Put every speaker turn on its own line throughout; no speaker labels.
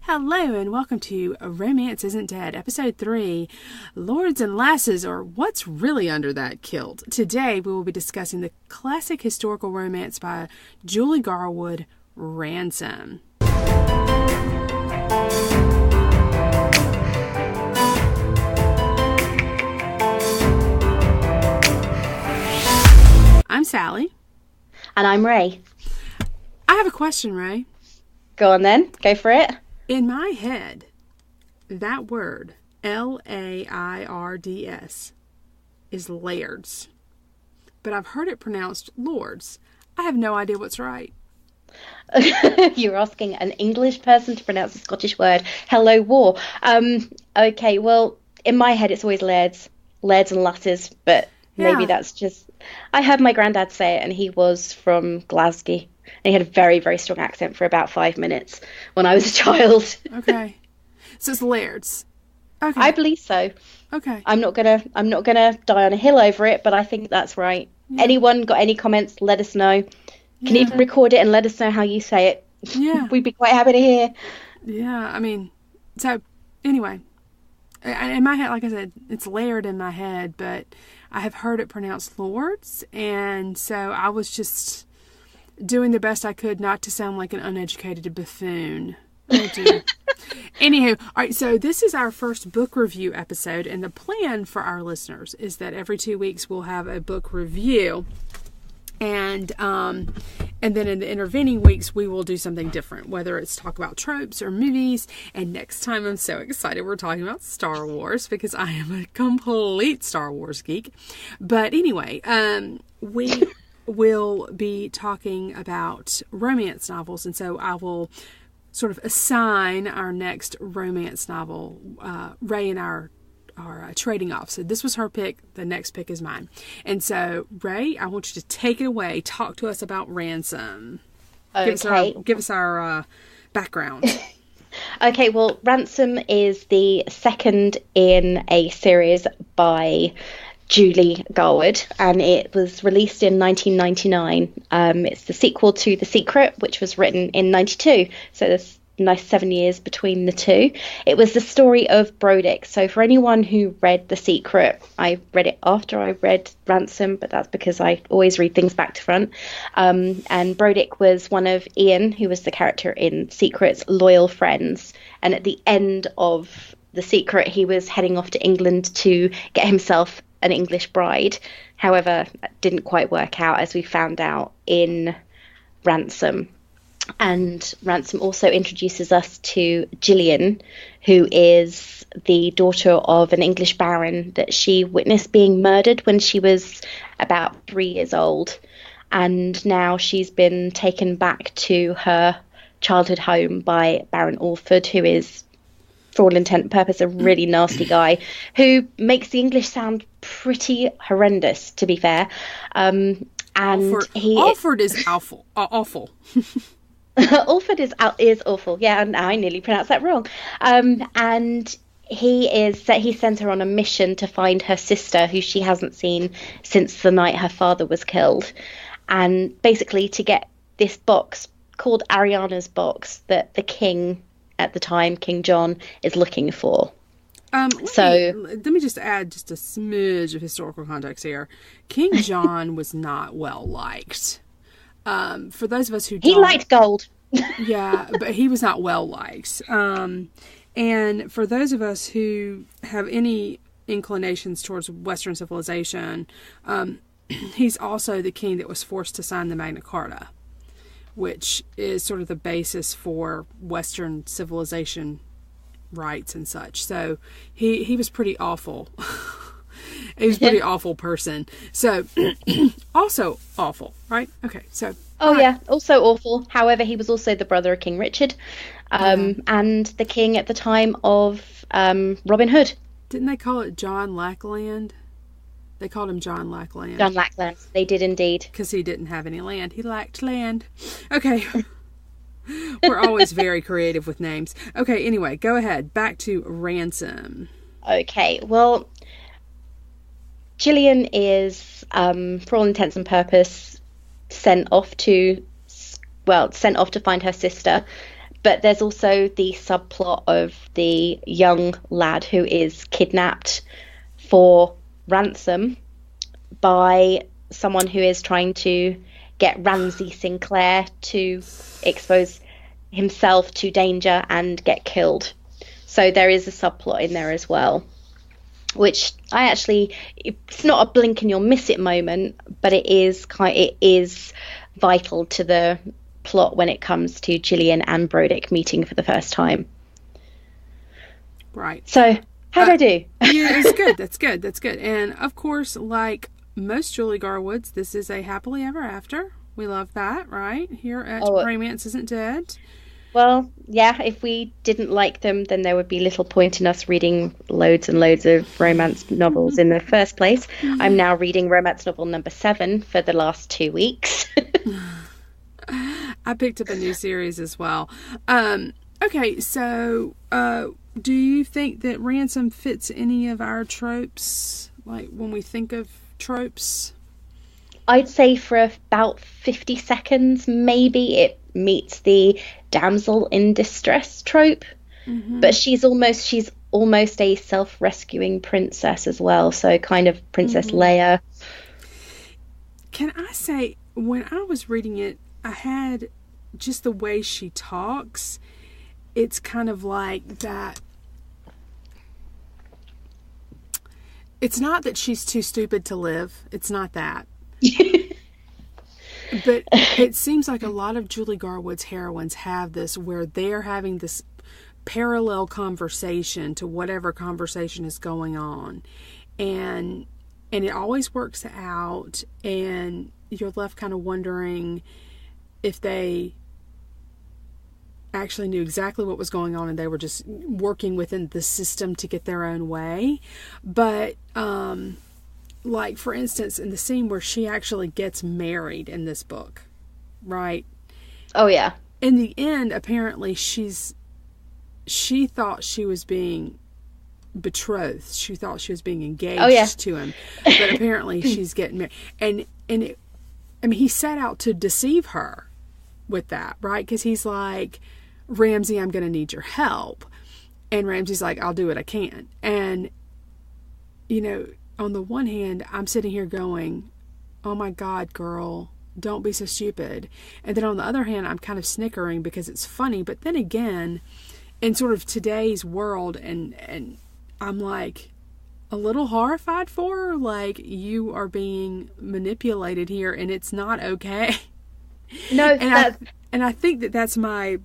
Hello and welcome to Romance Isn't Dead, Episode 3, Lords and Lasses, or What's Really Under That Kilt. Today we will be discussing the classic historical romance by Julie Garwood, Ransom. I'm Sally.
And I'm Ray.
I have a question, Ray.
Go on then, go for it.
In my head, that word, L-A-I-R-D-S, is lairds. But I've heard it pronounced lords. I have no idea what's right.
You're asking an English person to pronounce a Scottish word. Hello, war. Okay, well, in my head it's always lairds and lasses, but maybe that's just... I heard my granddad say it, and he was from Glasgow. And he had a very, very strong accent for about 5 minutes when I was a child.
Okay. So it's lairds. Okay.
I believe so.
Okay.
I'm not gonna die on a hill over it, but I think that's right. Yeah. Anyone got any comments, let us know. Can even record it and let us know how you say it.
Yeah.
We'd be quite happy to hear.
Yeah, I mean, so anyway, in my head, like I said, it's layered in my head, but I have heard it pronounced lords, and so I was just doing the best I could not to sound like an uneducated buffoon. Oh dear. Anywho, all right, so this is our first book review episode, and the plan for our listeners is that every 2 weeks we'll have a book review, and then in the intervening weeks we will do something different, whether it's talk about tropes or movies. And next time, I'm so excited, we're talking about Star Wars, because I am a complete Star Wars geek. But anyway, we will be talking about romance novels, and so I will sort of assign our next romance novel. Ray and I are trading off. So this was her pick, the next pick is mine. And so, Ray, I want you to take it away. Talk to us about Ransom.
Okay.
Give us our background.
Okay, well, Ransom is the second in a series by Julie Garwood, and it was released in 1999. It's the sequel to The Secret, which was written in 92, so there's a nice 7 years between the two. It was the story of Brodick. So for anyone who read The Secret, I read it after I read Ransom, but that's because I always read things back to front. And Brodick was one of Ian, who was the character in Secret's loyal friends, and at the end of The Secret he was heading off to England to get himself an English bride. However, that didn't quite work out, as we found out in Ransom. And Ransom also introduces us to Gillian, who is the daughter of an English baron that she witnessed being murdered when she was about 3 years old. And now she's been taken back to her childhood home by Baron Alford, who is, for all intent and purpose, a really nasty guy who makes the English sound pretty horrendous, to be fair. And
Alford is awful. Awful.
Alford is awful. Yeah, and I nearly pronounced that wrong. And he sends her on a mission to find her sister, who she hasn't seen since the night her father was killed, and basically to get this box called Ariana's box that the king at the time, King John, is looking for.
Let me just add just a smidge of historical context here. King John was not well liked. For those of us who
he liked gold.
Yeah, but he was not well liked. And for those of us who have any inclinations towards Western civilization, he's also the king that was forced to sign the Magna Carta, which is sort of the basis for Western civilization rights and such. So he was pretty awful. He was a pretty awful person. So also awful, right? Okay, so
yeah, also awful. However, he was also the brother of King Richard, and the king at the time of Robin Hood.
Didn't they call it John Lackland? They called him John Lackland.
John Lackland. They did indeed.
Because he didn't have any land. He lacked land. Okay. We're always very creative with names. Okay, anyway, go ahead. Back to Ransom.
Okay, well, Gillian is, for all intents and purposes, sent off to find her sister, But there's also the subplot of the young lad who is kidnapped for ransom by someone who is trying to get Ramsay Sinclair to expose himself to danger and get killed. So there is a subplot in there as well, which it's not a blink and you'll miss it moment, but it is vital to the plot when it comes to Gillian and Brodick meeting for the first time.
Right.
So how'd I do?
Yeah, it's good. That's good. And of course, like most Julie Garwoods, this is a happily ever after. We love that, right? Here at Romance Isn't Dead.
Well, yeah, if we didn't like them, then there would be little point in us reading loads and loads of romance novels in the first place. I'm now reading romance novel number 7 for the last 2 weeks.
I picked up a new series as well. Okay, so do you think that Ransom fits any of our tropes? Like when we think of tropes?
I'd say for about 50 seconds, maybe it meets the damsel in distress trope. Mm-hmm. But she's almost a self-rescuing princess as well. So kind of Princess Leia.
Can I say, when I was reading it, I had just the way she talks. It's kind of like that. It's not that she's too stupid to live. It's not that. But it seems like a lot of Julie Garwood's heroines have this, where they're having this parallel conversation to whatever conversation is going on. And it always works out, and you're left kind of wondering if they actually knew exactly what was going on and they were just working within the system to get their own way. But like, for instance, in the scene where she actually gets married in this book, right?
Oh, yeah.
In the end, apparently, she thought she was being betrothed. She thought she was being engaged to him. But apparently, she's getting married. And he set out to deceive her with that, right? Because he's like, Ramsay, I'm going to need your help. And Ramsay's like, I'll do what I can. And, on the one hand, I'm sitting here going, oh my God, girl, don't be so stupid. And then on the other hand, I'm kind of snickering because it's funny. But then again, in sort of today's world, and I'm like a little horrified for her, like, you are being manipulated here and it's not okay.
No,
and I think that that's my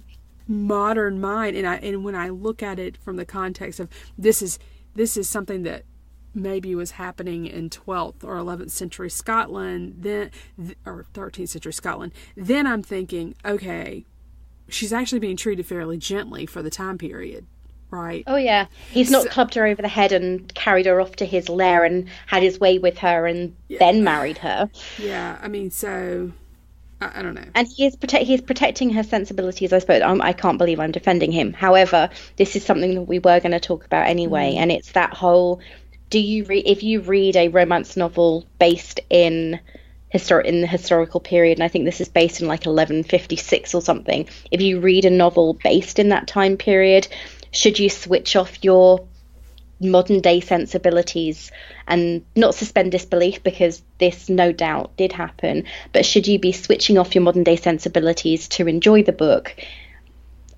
modern mind. And when I look at it from the context of this is something that maybe was happening in 12th or 11th century Scotland, then, or 13th century Scotland, then I'm thinking, okay, she's actually being treated fairly gently for the time period, right?
Oh, yeah. He's not clubbed her over the head and carried her off to his lair and had his way with her and then married her.
Yeah, I mean, so I don't know.
And he's protecting her sensibilities, I suppose. I can't believe I'm defending him. However, this is something that we were going to talk about anyway, and it's that whole... if you read a romance novel based in the historical period, and I think this is based in like 1156 or something, if you read a novel based in that time period, should you switch off your modern day sensibilities and not suspend disbelief, because this no doubt did happen, but should you be switching off your modern day sensibilities to enjoy the book,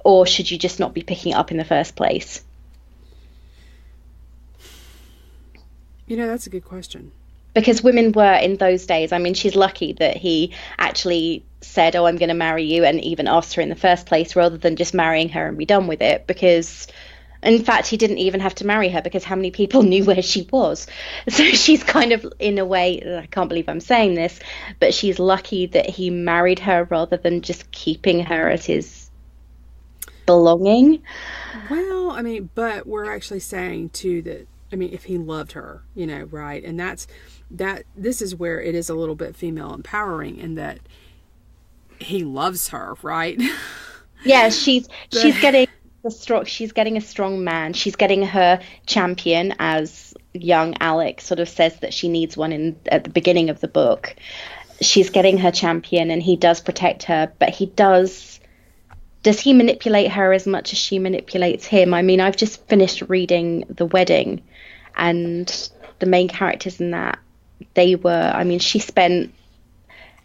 or should you just not be picking it up in the first place?
That's a good question.
Because women were in those days. I mean, she's lucky that he actually said, oh, I'm going to marry you, and even asked her in the first place, rather than just marrying her and be done with it. Because, in fact, he didn't even have to marry her, because how many people knew where she was? So she's kind of, in a way, I can't believe I'm saying this, but she's lucky that he married her rather than just keeping her as his belonging.
Well, I mean, but we're actually saying, too, that, I mean, if he loved her, right? And this is where it is a little bit female empowering, in that he loves her, right?
Yeah, she's getting a strong man. She's getting her champion, as young Alex sort of says that she needs one at the beginning of the book. She's getting her champion, and he does protect her, but he does does he manipulate her as much as she manipulates him? I mean, I've just finished reading The Wedding, and the main characters in that, she spent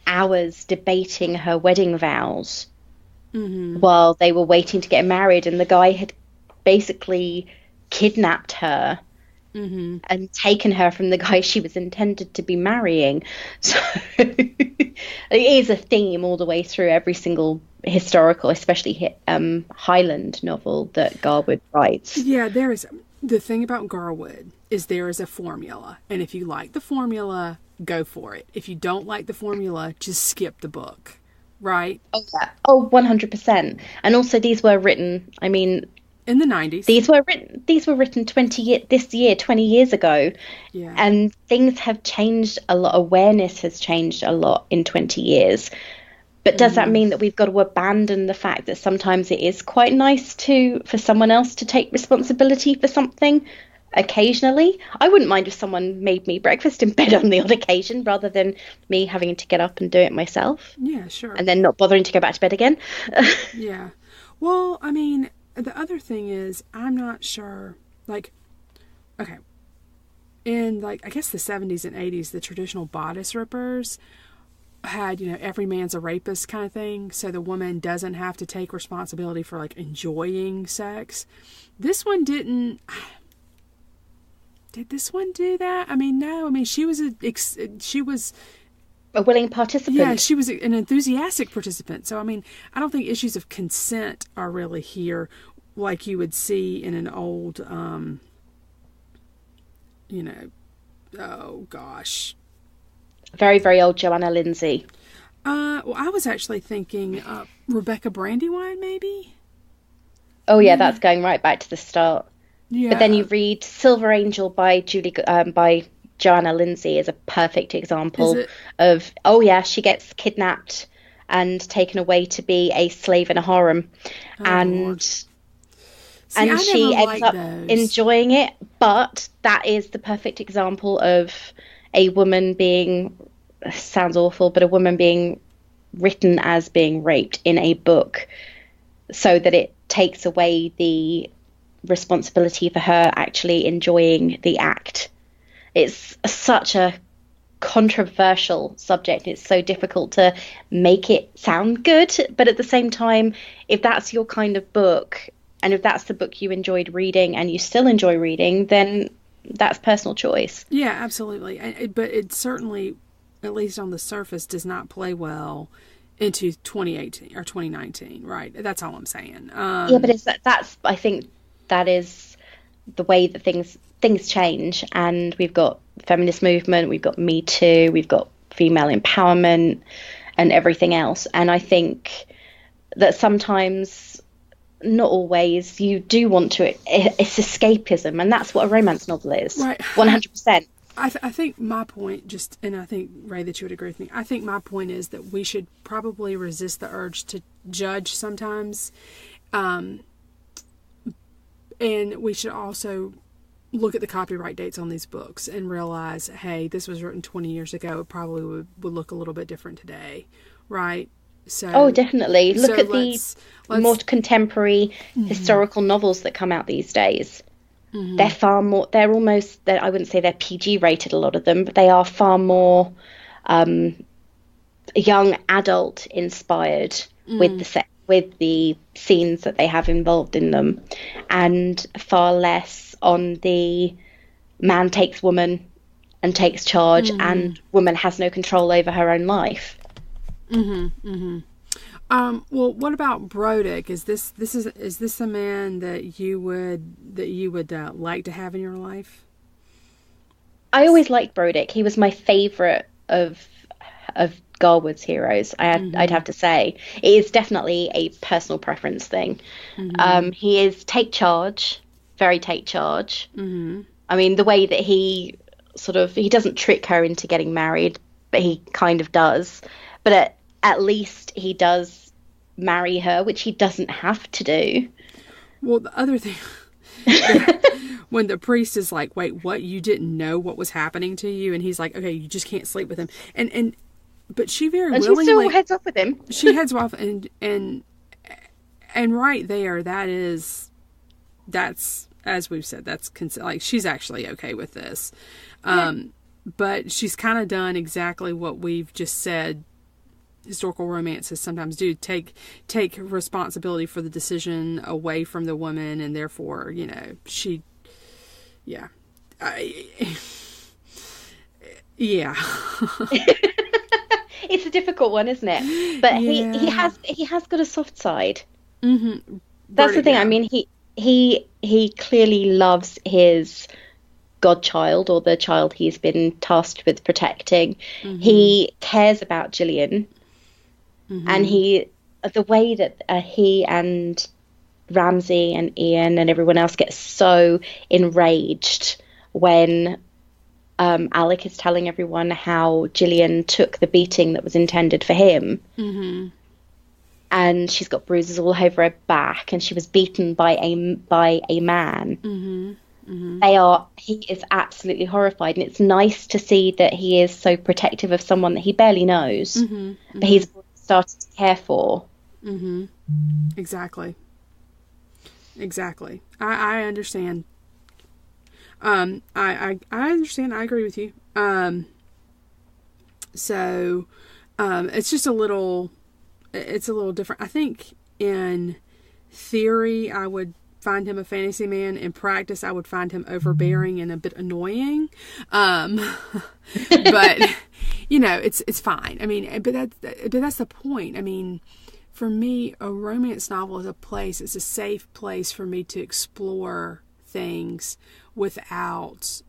hours debating her wedding vows while they were waiting to get married, and the guy had basically kidnapped her and taken her from the guy she was intended to be marrying. So it is a theme all the way through every single historical, especially Highland novel that Garwood writes.
Yeah, there is. The thing about Garwood is there is a formula, and if you like the formula, go for it. If you don't like the formula, just skip the book, right?
Oh, yeah. Oh, 100%. And also these were written, I mean,
in the 90s.
These were written 20 years ago.
Yeah.
And things have changed a lot. Awareness has changed a lot in 20 years. But does that mean that we've got to abandon the fact that sometimes it is quite nice for someone else to take responsibility for something occasionally? I wouldn't mind if someone made me breakfast in bed on the odd occasion rather than me having to get up and do it myself.
Yeah, sure.
And then not bothering to go back to bed again.
Yeah. Well, I mean, the other thing is, I'm not sure, like, okay, in, like, I guess the 70s and 80s, the traditional bodice rippers had, every man's a rapist kind of thing, so the woman doesn't have to take responsibility for, like, enjoying sex. This one didn't. Did this one do that? I mean, no. I mean, she was
a willing participant.
Yeah, she was an enthusiastic participant. So, I mean, I don't think issues of consent are really here like you would see in an old, oh gosh.
Very, very old Joanna Lindsay.
Well, I was actually thinking Rebecca Brandywine, maybe?
Oh, yeah, that's going right back to the start.
Yeah.
But then you read Silver Angel by Joanna Lindsay is a perfect example of, she gets kidnapped and taken away to be a slave in a harem. And she ends up enjoying it. But that is the perfect example of a woman being, sounds awful, but a woman being written as being raped in a book so that it takes away the responsibility for her actually enjoying the act. It's such a controversial subject. It's so difficult to make it sound good, but at the same time, if that's your kind of book and if that's the book you enjoyed reading and you still enjoy reading, then that's personal choice.
Yeah, absolutely. But it certainly, at least on the surface, does not play well into 2018 or 2019, right? That's all I'm saying.
Yeah, but that's I think that is the way that things change, and we've got feminist movement, we've got Me Too, we've got female empowerment and everything else. And I think that sometimes, not always, you do want to, it's escapism, and that's what a romance novel is.
Right.
100%.
I think my point, and I think, Ray, that you would agree with me, I think my point is that we should probably resist the urge to judge sometimes. And we should also look at the copyright dates on these books and realize, hey, this was written 20 years ago. It probably would look a little bit different today, right? So,
definitely. Look at the more contemporary historical novels that come out these days. Mm-hmm. They're far more, I wouldn't say they're PG rated, a lot of them, but they are far more young adult inspired with the scenes that they have involved in them, and far less on the man takes woman and takes charge and woman has no control over her own life.
Well, what about Brodick? Is this a man that you would like to have in your life?
I always liked Brodick. He was my favourite of Garwood's heroes. I'd have to say it is definitely a personal preference thing. He is very take charge. I mean, the way that he doesn't trick her into getting married, but he kind of does. But at least he does marry her, which he doesn't have to do.
Well, the other thing, when the priest is like, wait, what? You didn't know what was happening to you? And he's like, okay, you just can't sleep with him. But she willingly...
she still heads off with him.
She heads off, and And right there, that's, as we've said, that's like, she's actually okay with this. But she's kind of done exactly what we've just said historical romances sometimes do. Take responsibility for the decision away from the woman, and therefore, yeah. Yeah.
It's a difficult one, isn't it? But yeah. he has got a soft side.
Mm-hmm.
That's the thing. Yeah. I mean, he clearly loves his godchild, or the child he's been tasked with protecting. Mm-hmm. He cares about Gillian, and the way that he and Ramsay and Ian and everyone else get so enraged when Alec is telling everyone how Gillian took the beating that was intended for him. Mm-hmm. And she's got bruises all over her back, and she was beaten by a man. Mm-hmm. Mm-hmm. He is absolutely horrified, and it's nice to see that he is so protective of someone that he barely knows, mm-hmm. but he's started to care for.
Mm-hmm. Exactly. I understand. I understand. I agree with you. So, it's just it's a little different. I think in theory, I would find him a fantasy man. In practice, I would find him overbearing and a bit annoying. But it's fine. I mean, but that's the point. I mean, for me, a romance novel is it's a safe place for me to explore things without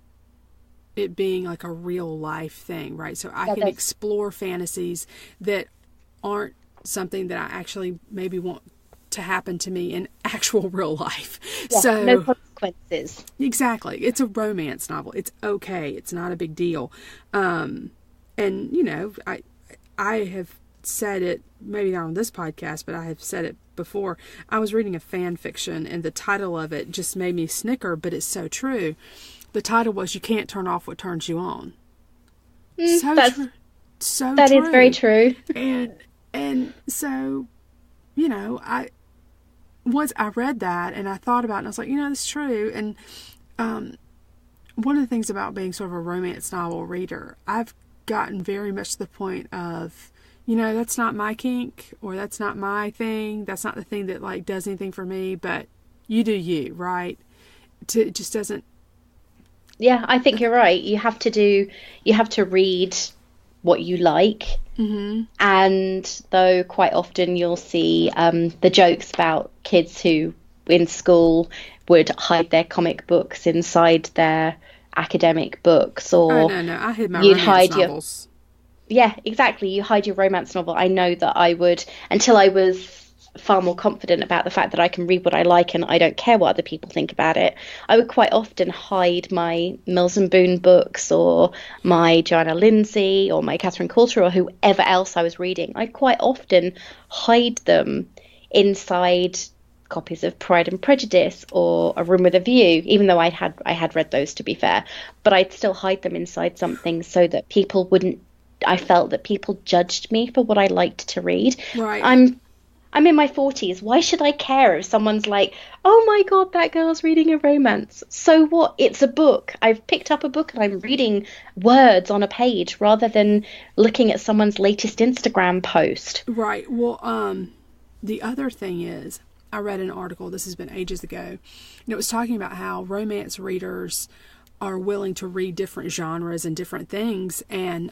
it being like a real life thing, right? So I can explore fantasies that aren't something that I actually maybe want to happen to me in actual real life. Yeah, so
no consequences.
Exactly. It's a romance novel. It's okay. It's not a big deal. And I have said it, maybe not on this podcast, but I have said it before. I was reading a fan fiction, and the title of it just made me snicker, but it's so true. The title was "You Can't Turn Off What Turns You On."
That is very true.
And so, once I read that and I thought about it, and I was like, that's true. And one of the things about being sort of a romance novel reader, I've gotten very much to the point of, that's not my kink, or that's not my thing. That's not the thing that like does anything for me, but you do you, right? It just doesn't.
Yeah, I think you're right. You have to read what you like. Mm-hmm. And though quite often you'll see the jokes about kids who in school would hide their comic books inside their academic books, or
no, I hid my romance novels.
Yeah, exactly. You hide your romance novel. I know that I would, until I was far more confident about the fact that I can read what I like and I don't care what other people think about it. I would quite often hide my Mills and Boon books, or my Joanna Lindsay, or my Catherine Coulter, or whoever else I was reading. I'd quite often hide them inside copies of Pride and Prejudice or A Room with a View, even though I had read those, to be fair. But I'd still hide them inside something so that people wouldn't. I felt that people judged me for what I liked to read.
Right.
I'm in my 40s. Why should I care if someone's like, oh my God, that girl's reading a romance? So what? It's a book. I've picked up a book and I'm reading words on a page rather than looking at someone's latest Instagram post.
Right. Well, the other thing is, I read an article, this has been ages ago, and it was talking about how romance readers are willing to read different genres and different things, and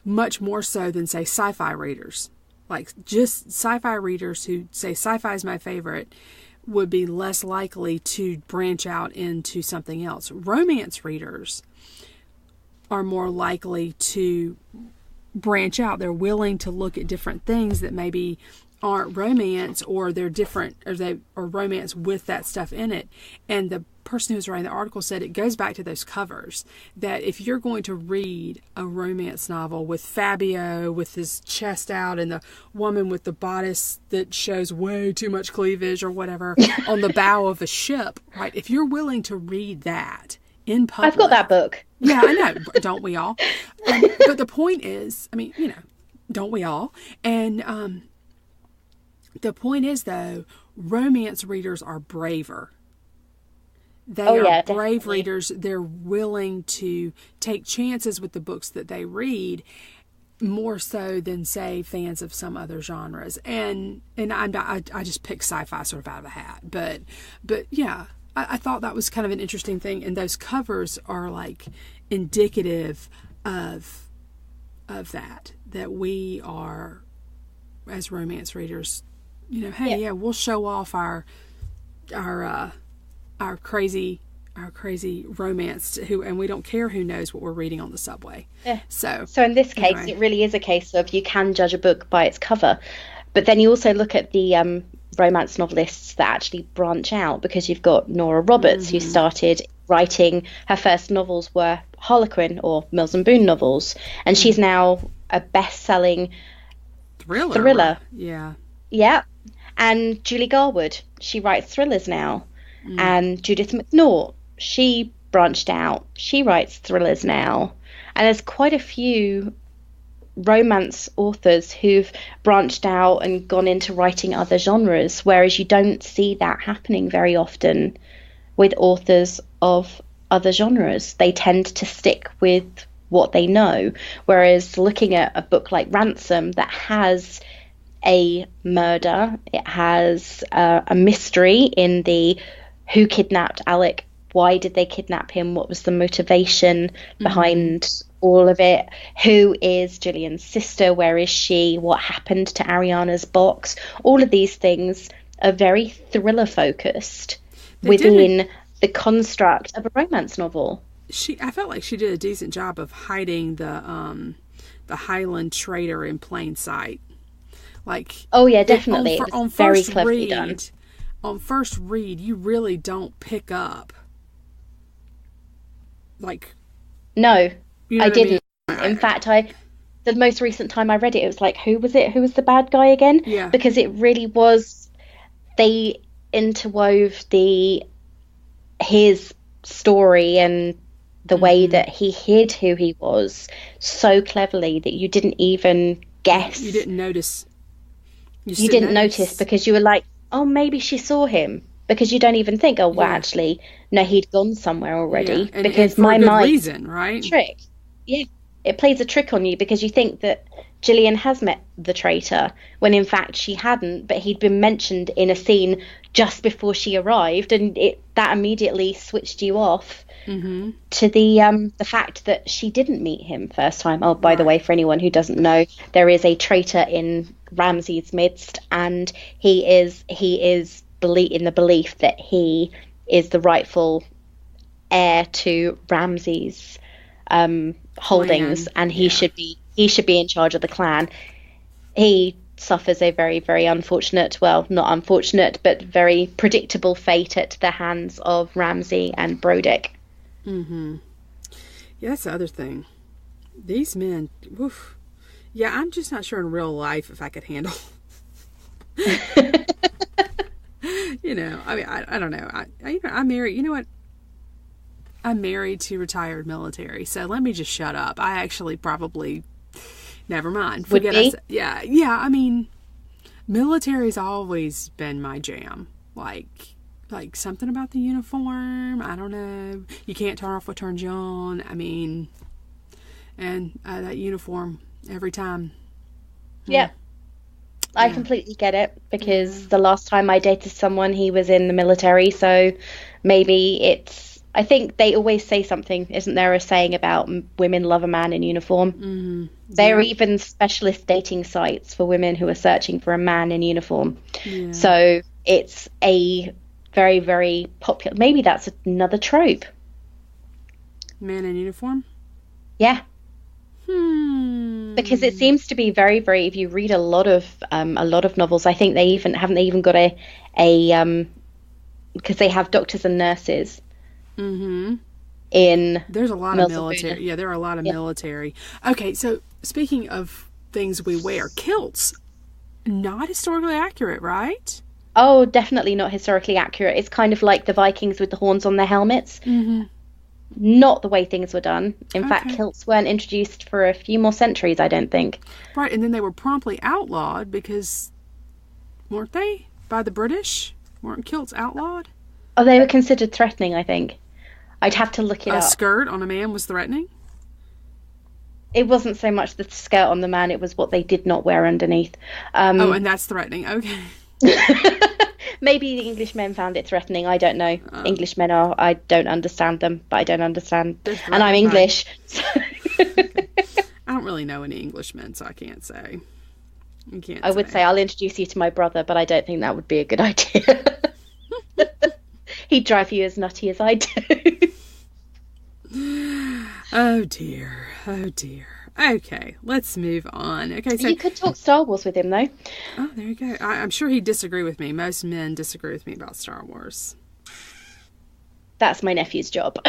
much more so than, say, sci-fi readers. Like, just sci-fi readers who say sci-fi is my favorite would be less likely to branch out into something else. Romance readers are more likely to branch out. They're willing to look at different things that maybe aren't romance, or they're different, or they are romance with that stuff in it. And the person who was writing the article said it goes back to those covers, that if you're going to read a romance novel with Fabio with his chest out and the woman with the bodice that shows way too much cleavage or whatever on the bow of a ship, right? If you're willing to read that in public,
I've got that book.
Yeah, I know. Don't we all? But the point is, I mean, don't we all? And The point is, though, romance readers are braver. They
Oh,
are
yeah,
brave
definitely.
readers. They're willing to take chances with the books that they read, more so than, say, fans of some other genres. And I just pick sci-fi sort of out of a hat. But yeah, I thought that was kind of an interesting thing. And those covers are like indicative of that we are, as romance readers, you know, hey, yeah, we'll show off our crazy romance and we don't care who knows what we're reading on the subway.
Yeah.
So
in this case,
anyway.
It really is a case of you can judge a book by its cover, but then you also look at the romance novelists that actually branch out, because you've got Nora Roberts, who started writing, her first novels were Harlequin or Mills and Boon novels, and she's now a best-selling thriller. Yeah. And Julie Garwood, she writes thrillers now. And Judith McNaught, she branched out. She writes thrillers now. And there's quite a few romance authors who've branched out and gone into writing other genres, whereas you don't see that happening very often with authors of other genres. They tend to stick with what they know. Whereas looking at a book like Ransom that has a murder, it has a mystery in the who kidnapped Alec, why did they kidnap him, what was the motivation behind all of it, who is Gillian's sister, where is she, what happened to Ariana's box. All of these things are very thriller focused within the construct of a romance novel.
I felt like she did a decent job of hiding the Highland traitor in plain sight. Like,
oh yeah, definitely. It was
on
very
first
cleverly
read,
done.
On first read, you really don't pick up. Like,
no,
you know
I
what I mean?
didn't. In fact, the most recent time I read it, it was like, who was it? Who was the bad guy again?
Yeah.
Because it really was. They interwove his story and the way that he hid who he was so cleverly that you didn't even guess.
You didn't notice.
You didn't notice because you were like, oh, maybe she saw him. Because you don't even think, oh, well, actually, no, he'd gone somewhere already.
Yeah.
Because
and for
my
a good
mind,
reason, right?
Trick. Yeah. It plays a trick on you because you think that Gillian has met the traitor when in fact she hadn't, but he'd been mentioned in a scene just before she arrived, and that immediately switched you off to the fact that she didn't meet him first time. Oh, by the way, for anyone who doesn't know, there is a traitor in Ramsay's midst, and he is in the belief that he is the rightful heir to Ramsay's holdings, and he should be in charge of the clan. He suffers a very, very unfortunate, well, not unfortunate, but very predictable fate at the hands of Ramsay and Brodick.
Yeah, that's the other thing. These men, woof. Yeah, I'm just not sure in real life if I could handle. You know, I mean, I don't know. I'm married. You know what? I'm married to retired military, so let me just shut up. I actually probably, never mind. Forget us. Yeah. I mean, military's always been my jam. Like something about the uniform. I don't know. You can't turn off what turns you on. I mean, and that uniform every time.
Yeah. I completely get it, because the last time I dated someone, he was in the military, so maybe I think they always say something, isn't there, a saying about women love a man in uniform? There are even specialist dating sites for women who are searching for a man in uniform. Yeah. So it's a very, very popular, maybe that's another trope.
Man in uniform?
Yeah. Because it seems to be very, very, if you read a lot of novels, I think they haven't got a because they have doctors and nurses. There's
a lot of military. Yeah, there are a lot of military. Okay, so speaking of things we wear, kilts, not historically accurate, right?
Oh, definitely not historically accurate. It's kind of like the Vikings with the horns on their helmets. Not the way things were done. In fact, kilts weren't introduced for a few more centuries, I don't think.
Right, and then they were promptly outlawed because weren't they? By the British? Weren't kilts outlawed?
Oh, they were considered threatening, I think. I'd have to look it up.
A skirt on a man was threatening?
It wasn't so much the skirt on the man, it was what they did not wear underneath.
And that's threatening. Okay.
Maybe the English men found it threatening. I don't know. English men I don't understand them, but I don't understand. And I'm English. So.
I don't really know any Englishmen, so I can't say.
I would say I'll introduce you to my brother, but I don't think that would be a good idea. He'd drive you as nutty as I do.
Oh dear. Okay, let's move on. Okay, so
you could talk Star Wars with him, though.
Oh, there you go. I'm sure he'd disagree with me. Most men disagree with me about Star Wars.
That's my nephew's job.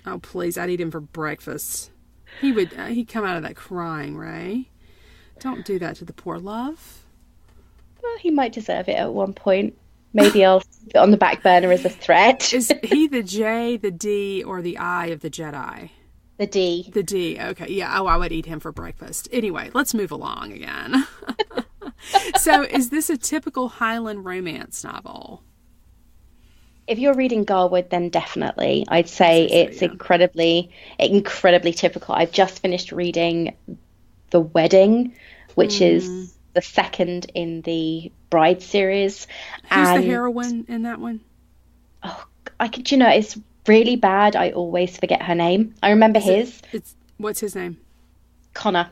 Oh, please, I'd eat him for breakfast. He'd come out of that crying, Ray. Don't do that to the poor love.
Well, he might deserve it at one point. Maybe I'll keep it on the back burner as a threat.
Is he the J, the D, or the I of the Jedi?
The D.
The D, okay. Yeah, I would eat him for breakfast. Anyway, let's move along again. So, is this a typical Highland romance novel?
If you're reading Garwood, then definitely. I'd say it's incredibly typical. I've just finished reading The Wedding, which is the second in the Bride series.
Who's the heroine in that one?
Oh, it's really bad. I always forget her name. I remember
What's his name?
Connor.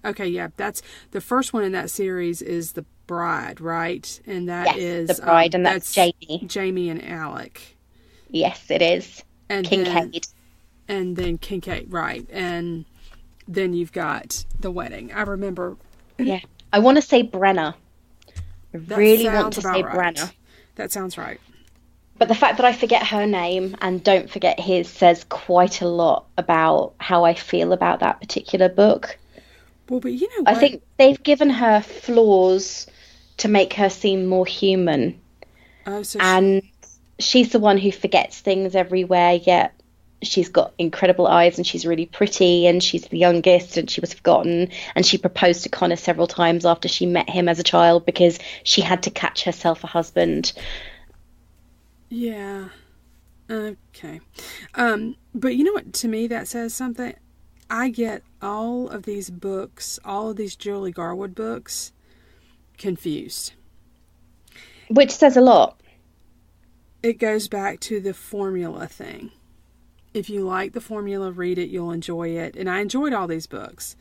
Okay, yeah, that's the first one in that series is The Bride, right? And that is
The Bride, and that's Jamie.
Jamie and Alec.
Yes, it is.
And
Kincaid.
Then Kincaid, right. And then you've got The Wedding. I remember.
Yeah. I want to say Brenna. I really want to say Brenna.
That sounds right.
But the fact that I forget her name and don't forget his says quite a lot about how I feel about that particular book.
Well, but you know what?
I think they've given her flaws to make her seem more human.
Oh, so
she's the one who forgets things everywhere, yet she's got incredible eyes and she's really pretty and she's the youngest and she was forgotten, and she proposed to Connor several times after she met him as a child because she had to catch herself a husband.
Yeah. Okay. But you know what? To me, that says something. I get all of these books, all of these Julie Garwood books, confused.
Which says a lot.
It goes back to the formula thing. If you like the formula, read it, you'll enjoy it. And I enjoyed all these books,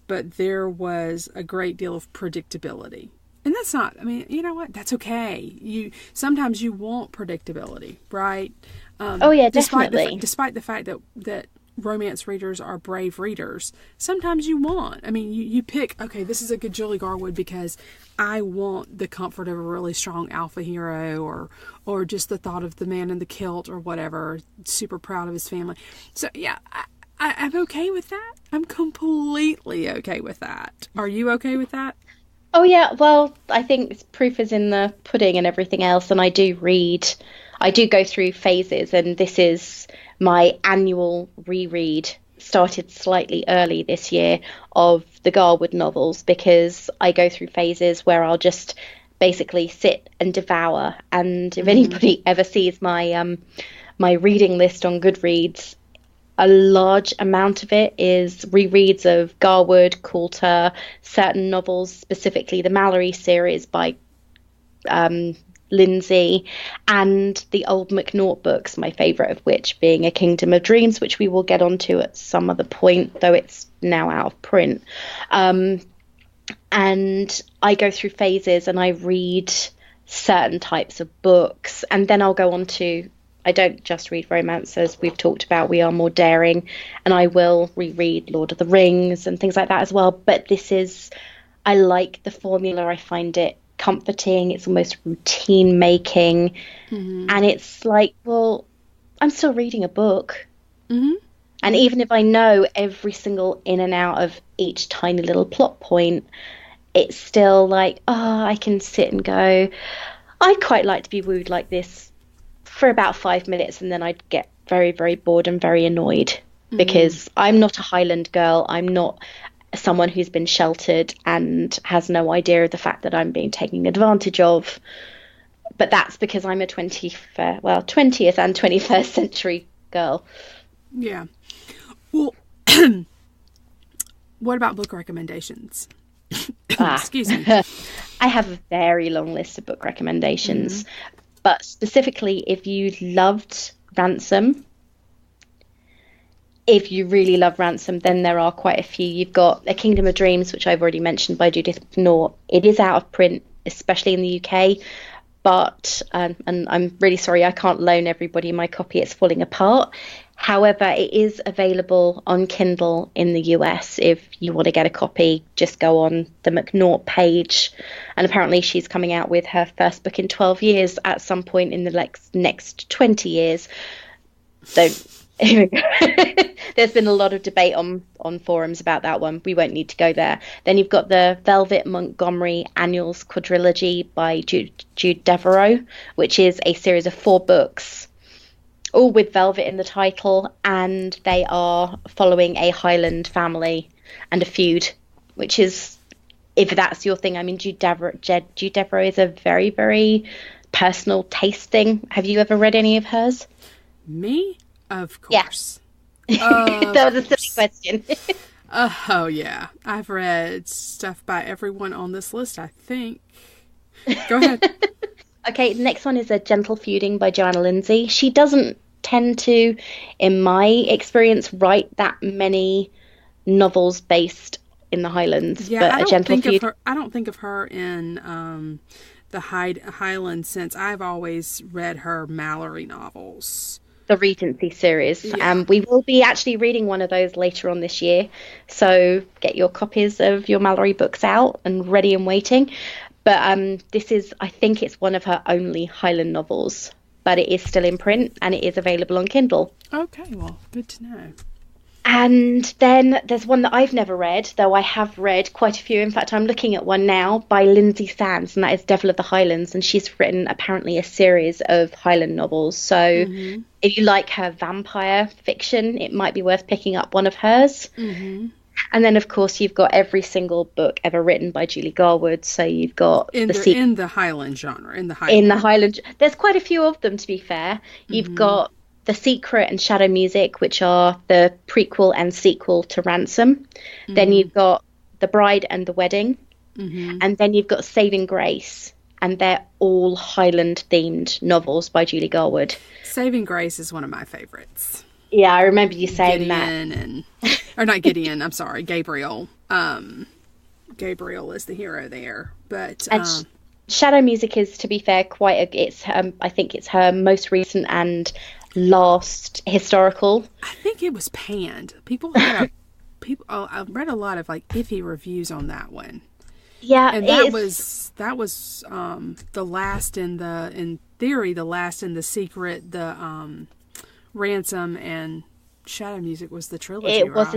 but there was a great deal of predictability. And that's not, I mean, you know what? That's okay. Sometimes you want predictability, right?
Oh, yeah, definitely.
Despite the fact that romance readers are brave readers, sometimes you want. I mean, you pick, okay, this is a good Julie Garwood because I want the comfort of a really strong alpha hero or just the thought of the man in the kilt or whatever, super proud of his family. So, yeah, I'm okay with that. I'm completely okay with that. Are you okay with that?
Oh, yeah. Well, I think proof is in the pudding and everything else. And I do go through phases, and this is my annual reread, started slightly early this year, of the Garwood novels, because I go through phases where I'll just basically sit and devour. And if anybody ever sees my reading list on Goodreads, a large amount of it is rereads of Garwood, Coulter, certain novels, specifically the Mallory series by Lindsay, and the old McNaught books, my favourite of which being A Kingdom of Dreams, which we will get onto at some other point, though it's now out of print. And I go through phases and I read certain types of books, and then I'll go on to, I don't just read romance, as we've talked about, we are more daring, and I will reread Lord of the Rings and things like that as well. But I like the formula. I find it comforting. It's almost routine making. And it's like, well, I'm still reading a book. And even if I know every single in and out of each tiny little plot point, it's still like, I can sit and go, I'd quite like to be wooed like this for about 5 minutes, and then I'd get very, very bored and very annoyed because I'm not a Highland girl. I'm not someone who's been sheltered and has no idea of the fact that I'm being taken advantage of. But that's because I'm a 20th and 21st century girl.
Yeah. Well, what about book recommendations? Excuse me.
I have a very long list of book recommendations, but specifically if you loved Ransom, if you really love Ransom, then there are quite a few. You've got A Kingdom of Dreams, which I've already mentioned, by Judith Knorr. It is out of print, especially in the UK, but and I'm really sorry I can't loan everybody my copy. It's falling apart. However, it is available on Kindle in the US. If you want to get a copy, just go on the McNaught page. And apparently she's coming out with her first book in 12 years at some point in the next 20 years. So there's been a lot of debate on forums about that one. We won't need to go there. Then you've got the Velvet Montgomery Annuals Quadrilogy by Jude Devereux, which is a series of 4 books, all with Velvet in the title, and they are following a Highland family and a feud, which is, if that's your thing, I mean, Jude Devereux is a very, very personal taste thing. Have you ever read any of hers?
Me? Of course.
Yeah. That was a silly question.
Oh, yeah. I've read stuff by everyone on this list, I think. Go ahead.
Okay, the next one is A Gentle Feuding by Joanna Lindsay. She doesn't tend to, in my experience, write that many novels based in the Highlands.
Yeah,
but
I don't think of her in the Highland sense. I've always read her Mallory novels.
The Regency series.
Yeah.
We will be actually reading one of those later on this year. So get your copies of your Mallory books out and ready and waiting. But this is, I think it's one of her only Highland novels. But it is still in print and it is available on Kindle.
Okay, well, good to know.
And then there's one that I've never read, though I have read quite a few. In fact, I'm looking at one now by Lindsay Sands, and that is Devil of the Highlands. And she's written apparently a series of Highland novels. So if you like her vampire fiction, it might be worth picking up one of hers.
Mm-hmm.
And then, of course, you've got every single book ever written by Julie Garwood. So you've got
in the Highland genre. In the Highland.
There's quite a few of them, to be fair. You've got The Secret and Shadow Music, which are the prequel and sequel to Ransom. Then you've got The Bride and the Wedding. And then you've got Saving Grace. And they're all Highland-themed novels by Julie Garwood.
Saving Grace is one of my favorites.
Yeah, I remember you saying
or not Gideon, I'm sorry, Gabriel. Gabriel is the hero there. But
Shadow Music is, to be fair, I think it's her most recent and last historical.
I think it was panned. I read a lot of iffy reviews on that one.
Yeah,
and that was the last in theory, the last in the Secret, the Ransom and Shadow Music was the trilogy.
It was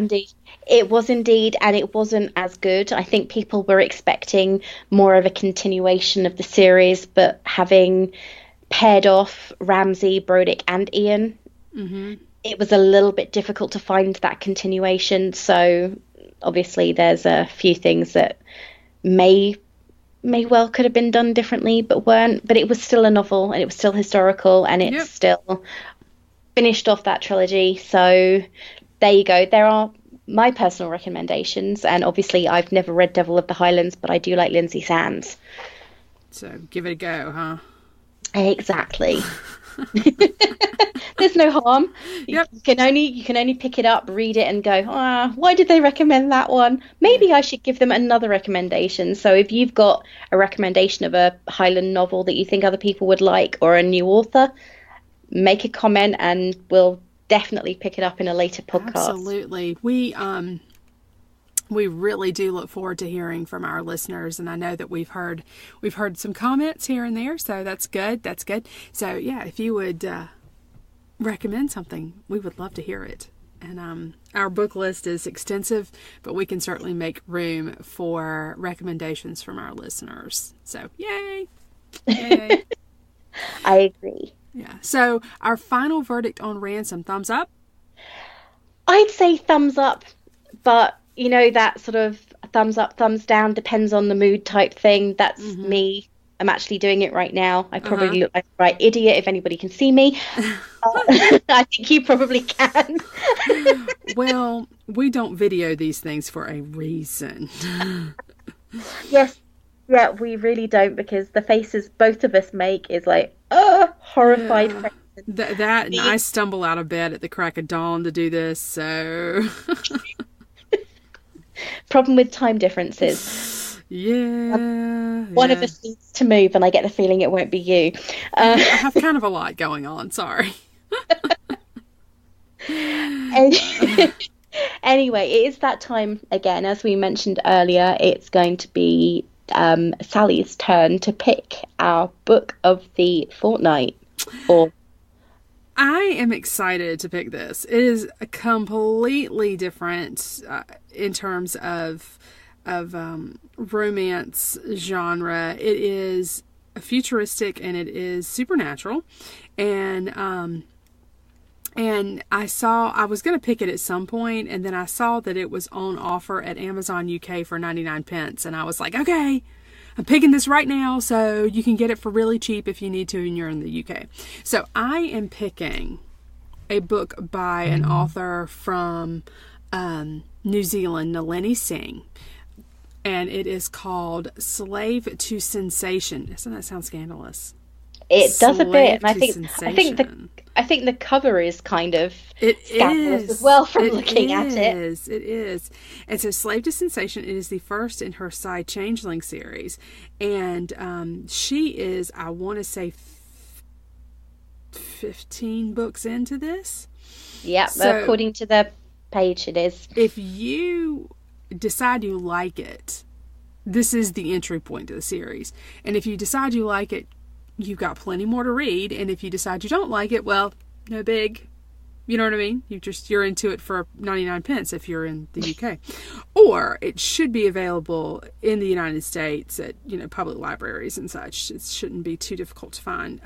indeed, and it wasn't as good. I think people were expecting more of a continuation of the series, but having paired off Ramsay, Brodick and Ian, it was a little bit difficult to find that continuation. So obviously there's a few things that may well could have been done differently but weren't. But it was still a novel and it was still historical and it's still finished off that trilogy. So there you go. There are my personal recommendations, and obviously I've never read Devil of the Highlands, but I do like Lindsay Sands.
So give it a go, huh?
Exactly. There's no harm.
Yep.
You can only pick it up, read it, and go, why did they recommend that one? Maybe I should give them another recommendation. So if you've got a recommendation of a Highland novel that you think other people would like, or a new author, make a comment and we'll definitely pick it up in a later podcast.
Absolutely. We really do look forward to hearing from our listeners, and I know that we've heard some comments here and there, so that's good. So yeah, if you would recommend something, we would love to hear it. And our book list is extensive, but we can certainly make room for recommendations from our listeners. So yay!
I agree.
Yeah. So our final verdict on Ransom, thumbs up?
I'd say thumbs up, but you know, that sort of thumbs up, thumbs down, depends on the mood type thing. That's me. I'm actually doing it right now. I probably look like a right idiot if anybody can see me. I think you probably can.
Well, we don't video these things for a reason.
Yes. Yeah, we really don't, because the faces both of us make is like, horrified faces.
That and I stumble out of bed at the crack of dawn to do this, so...
Problem with time differences. One of us needs to move, and I get the feeling it won't be you.
I have kind of a lot going on, sorry.
Anyway, it is that time again. As we mentioned earlier, it's going to be Sally's turn to pick our book of the fortnight.
I am excited to pick this. It is a completely different in terms of romance genre. It is futuristic and it is supernatural, and I was going to pick it at some point, and then I saw that it was on offer at Amazon UK for 99 pence, and I was like, okay, I'm picking this right now, so you can get it for really cheap if you need to and you're in the UK. So I am picking a book by an author from New Zealand, Nalini Singh, and it is called Slave to Sensation. Doesn't that sound scandalous?
It does a bit, and I think the cover is kind of scandalous as well from looking at it.
It is. And so Slave to Sensation, it is the first in her Side Changeling series. And she is, I want to say, 15 books into this.
Yeah, so according to the page it is.
If you decide you like it, this is the entry point to the series. And if you decide you like it, you've got plenty more to read, and if you decide you don't like it, well, no big. You know what I mean? You're into it for 99 pence if you're in the UK. Or it should be available in the United States at, public libraries and such. It shouldn't be too difficult to find.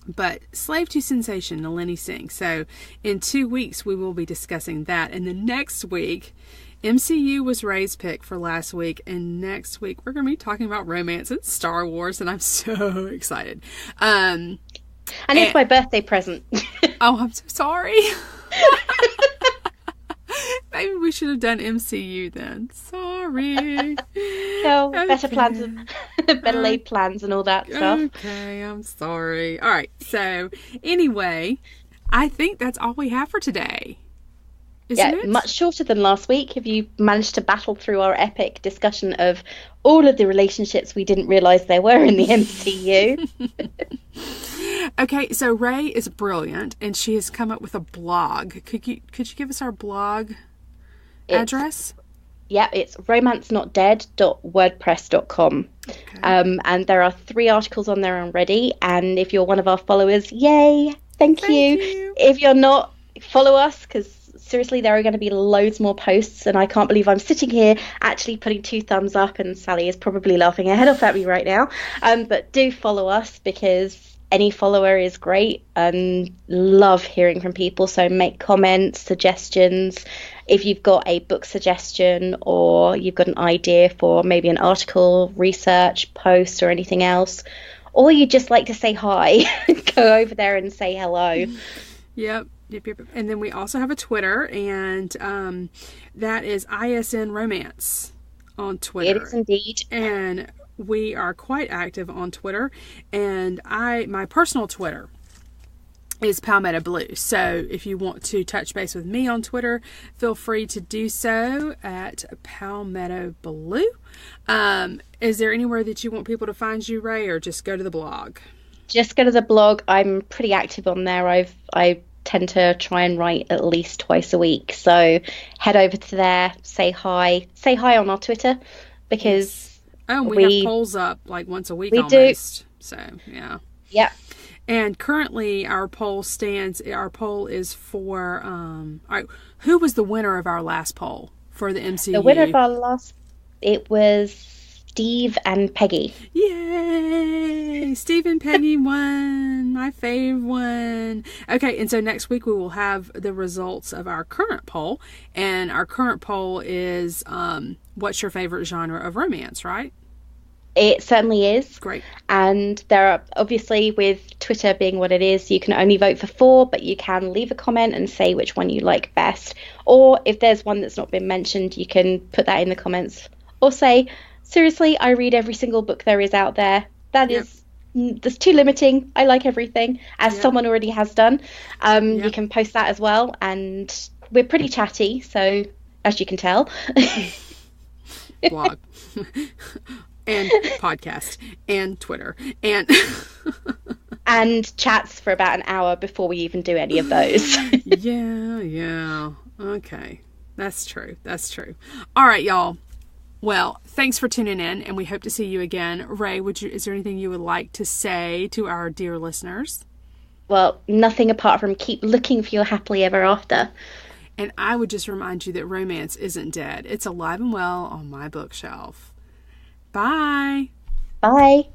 But Slave to Sensation, Nalini Singh. So in 2 weeks, we will be discussing that. And the next week, MCU was Ray's pick for last week, and next week we're going to be talking about romance and Star Wars, and I'm so excited. And
it's my birthday present.
Oh, I'm so sorry. Maybe we should have done MCU then. Sorry.
No, better plans, better laid plans and all that stuff.
Okay, I'm sorry. All right, so anyway, I think that's all we have for today. Isn't it?
Much shorter than last week. If you managed to battle through our epic discussion of all of the relationships we didn't realise there were in the MCU.
Okay, so Ray is brilliant, and she has come up with a blog. Could you give us our blog address?
Yeah, it's romancenotdead.wordpress.com. Okay. And there are 3 articles on there already. And if you're one of our followers, yay! Thank you. If you're not, follow us, because seriously, there are going to be loads more posts, and I can't believe I'm sitting here actually putting 2 thumbs up, and Sally is probably laughing her head off at me right now. But do follow us, because any follower is great, and love hearing from people. So make comments, suggestions. If you've got a book suggestion, or you've got an idea for maybe an article, research, post, or anything else, or you just like to say hi, go over there and say hello.
Yep. And then we also have a Twitter, and that is ISN Romance on Twitter.
It is indeed.
And we are quite active on Twitter. And my personal Twitter is Palmetto Blue. So if you want to touch base with me on Twitter, feel free to do so at Palmetto Blue. Is there anywhere that you want people to find you, Ray, or just go to the blog?
Just go to the blog. I'm pretty active on there. I tend to try and write at least twice a week, so head over to there, say hi on our Twitter, because
we have polls up like once a week almost. So yeah. And currently our poll is for all right, who was the winner of our last poll for the MCU?
The winner of our last, it was Steve and Peggy.
Yay! Steve and Peggy won. My fave one. Okay, and so next week we will have the results of our current poll. And our current poll is, what's your favorite genre of romance, right?
It certainly is.
Great.
And there are, obviously, with Twitter being what it is, you can only vote for 4, but you can leave a comment and say which one you like best. Or if there's one that's not been mentioned, you can put that in the comments. Or say, seriously, I read every single book there is out there. That's too limiting. I like everything, as someone already has done. You can post that as well. And we're pretty chatty, so as you can tell.
Blog. And podcast and Twitter and
and chats for about an hour before we even do any of those.
yeah. Okay. That's true. All right, y'all. Well, thanks for tuning in, and we hope to see you again. Ray, is there anything you would like to say to our dear listeners?
Well, nothing apart from keep looking for your happily ever after.
And I would just remind you that romance isn't dead. It's alive and well on my bookshelf. Bye.
Bye.